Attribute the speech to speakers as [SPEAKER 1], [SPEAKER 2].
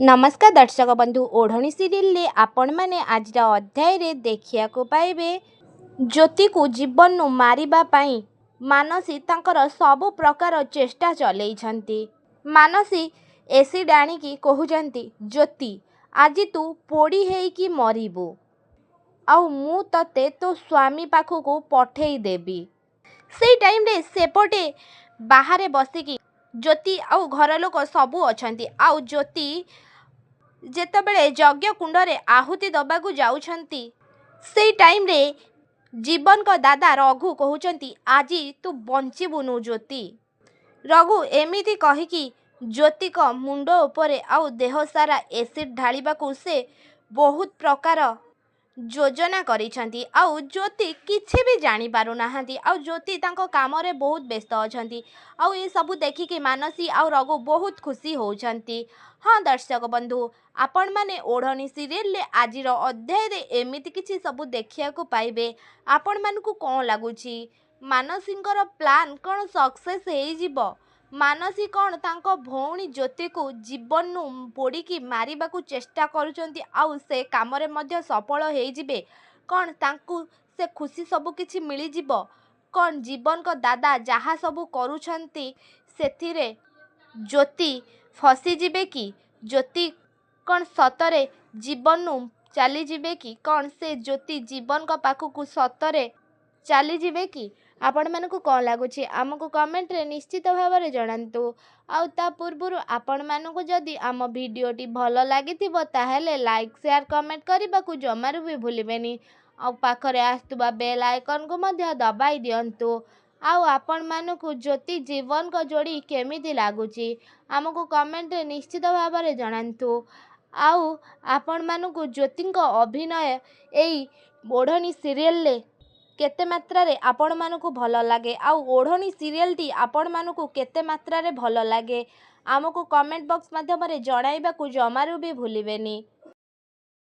[SPEAKER 1] नमस्कार दर्शक बंधु ओढ़णी सीरियल रे आपण माने आज अध्याय रे देखिया को पाइबे ज्योति को जीवन नु मारिबा पाई मानसी तांकर सब प्रकार चेष्टा चलैछंती। मानसी एसिड आनिकी कहउछंती ज्योति आज तू पोड़ी हेकी मरिबू आउ मु तते तो स्वामी पाखु को पठेई देबी। से टाइम रे सेपटे बाहरे बसिकी ज्योति आउ घर लोक सबू अछंती आउ ज्योति जेतेबेले यज्ञ कुंडरे आहुति दबाकू जाउछंती से टाइम रे जीवन को दादा रघु कहउछंती आज तू बंचिबुनु ज्योति। रघु एमिति कहिकी ज्योति को मुंड उपरे आउ देह सारा एसिड ढालिबाकू से बहुत प्रकार योजना करिछंती आउ ज्योति किछि भी जानी पारु नाहंती आउ ज्योति तांको काम रे बहुत व्यस्त अछंती आउ ये सब देखिकी मानसी आउ रघु बहुत खुशी होउछंती। हाँ दर्शक बंधु आपण माने ओढ़णी सीरियल ले आजिर अध्याय रे एमिति किछि सब देखिया को पाइबे। आपण मानकू कोन लागुची मानसींकर प्लान कोन सक्सेस हेई जिवो? मानसी कौन तांको भौणी ज्योति को जीवन नु पोड़ी की मारिबा को चेष्टा करुचंती आउ से काम रे मध्य सफल हेई जिबे? कौन तांकू से खुशी सब किछि मिली जिवो? कौन जीवन को दादा जहा सब करुछंती सेथिरे ज्योति फसी जिबे कि? ज्योति कौन सतरे जीवन नु चली जिबे कि? कौन से ज्योति जीवन को पाखु को सतरे चली जिबे कि? आपण मानकू कौन लागुची आमको कमेंट रे निश्चित भाव में जणांतु। आउ ता पूर्वरु आपण मानकू जदि आम वीडियोटी भल लागिथिबो ताहेले लाइक शेयर कमेंट करबाकू जमारू भी भूलिबेनी। आउ पाखरे आस्तुबा बेल आइकन को मध्य दबाई दियंतु। आउ आपण मानकू ज्योति जीवन को जोड़ी केमिति लागुची आमको कमेंट रे निश्चित भाव में जणांतु। आउ आपण मानकू ज्योतिंको अभिनय एई ओढ़णी सीरियल ले केते मात्रा रे आपण मानकू भल लागे आउ ओढ़णी सीरियल टी आपण मानकू केते मात्रा रे भल लागे आमको कमेंट बॉक्स माध्यम रे जणाइबाकू जमारू भी भूलिबेनी।